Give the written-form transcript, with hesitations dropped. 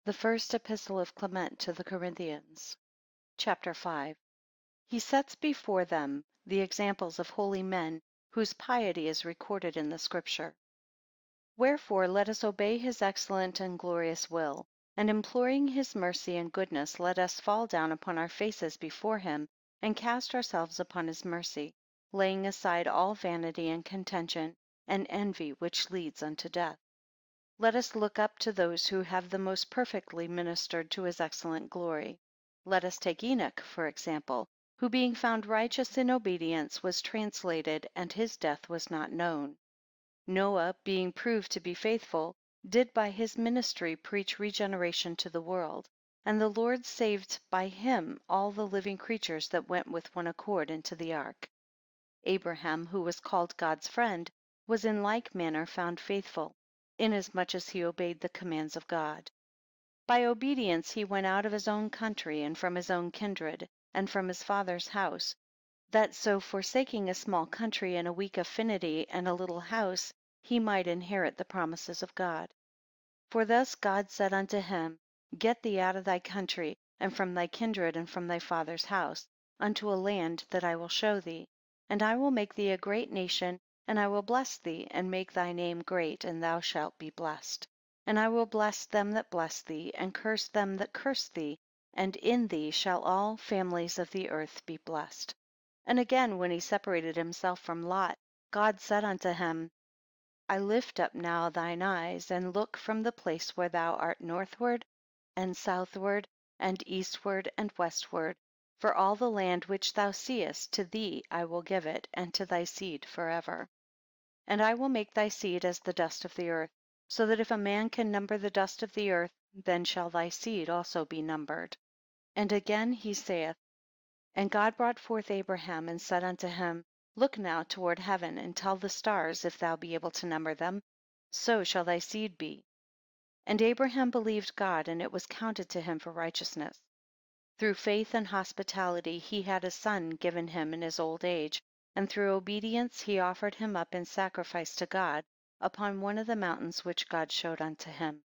The first Epistle of Clement to the Corinthians. Chapter 5. He sets before them the examples of holy men, whose piety is recorded in the Scripture. Wherefore let us obey his excellent and glorious will, and imploring his mercy and goodness, let us fall down upon our faces before him, and cast ourselves upon his mercy, laying aside all vanity and contention, and envy which leads unto death. Let us look up to those who have the most perfectly ministered to his excellent glory. Let us take Enoch, for example, who being found righteous in obedience was translated, and his death was not known. Noah, being proved to be faithful, did by his ministry preach regeneration to the world, and the Lord saved by him all the living creatures that went with one accord into the ark. Abraham, who was called God's friend, was in like manner found faithful, inasmuch as he obeyed the commands of God. By obedience he went out of his own country, and from his own kindred, and from his father's house, that so forsaking a small country and a weak affinity and a little house, he might inherit the promises of God. For thus God said unto him, Get thee out of thy country, and from thy kindred, and from thy father's house, unto a land that I will show thee. And I will make thee a great nation, and I will bless thee, and make thy name great, and thou shalt be blessed. And I will bless them that bless thee, and curse them that curse thee, and in thee shall all families of the earth be blessed. And again, when he separated himself from Lot, God said unto him, I lift up now thine eyes, and look from the place where thou art northward, and southward, and eastward, and westward, for all the land which thou seest, to thee I will give it, and to thy seed forever. And I will make thy seed as the dust of the earth, so that if a man can number the dust of the earth, then shall thy seed also be numbered. And again he saith, And God brought forth Abraham, and said unto him, Look now toward heaven, and tell the stars, if thou be able to number them, so shall thy seed be. And Abraham believed God, and it was counted to him for righteousness. Through faith and hospitality he had a son given him in his old age, and through obedience he offered him up in sacrifice to God upon one of the mountains which God showed unto him.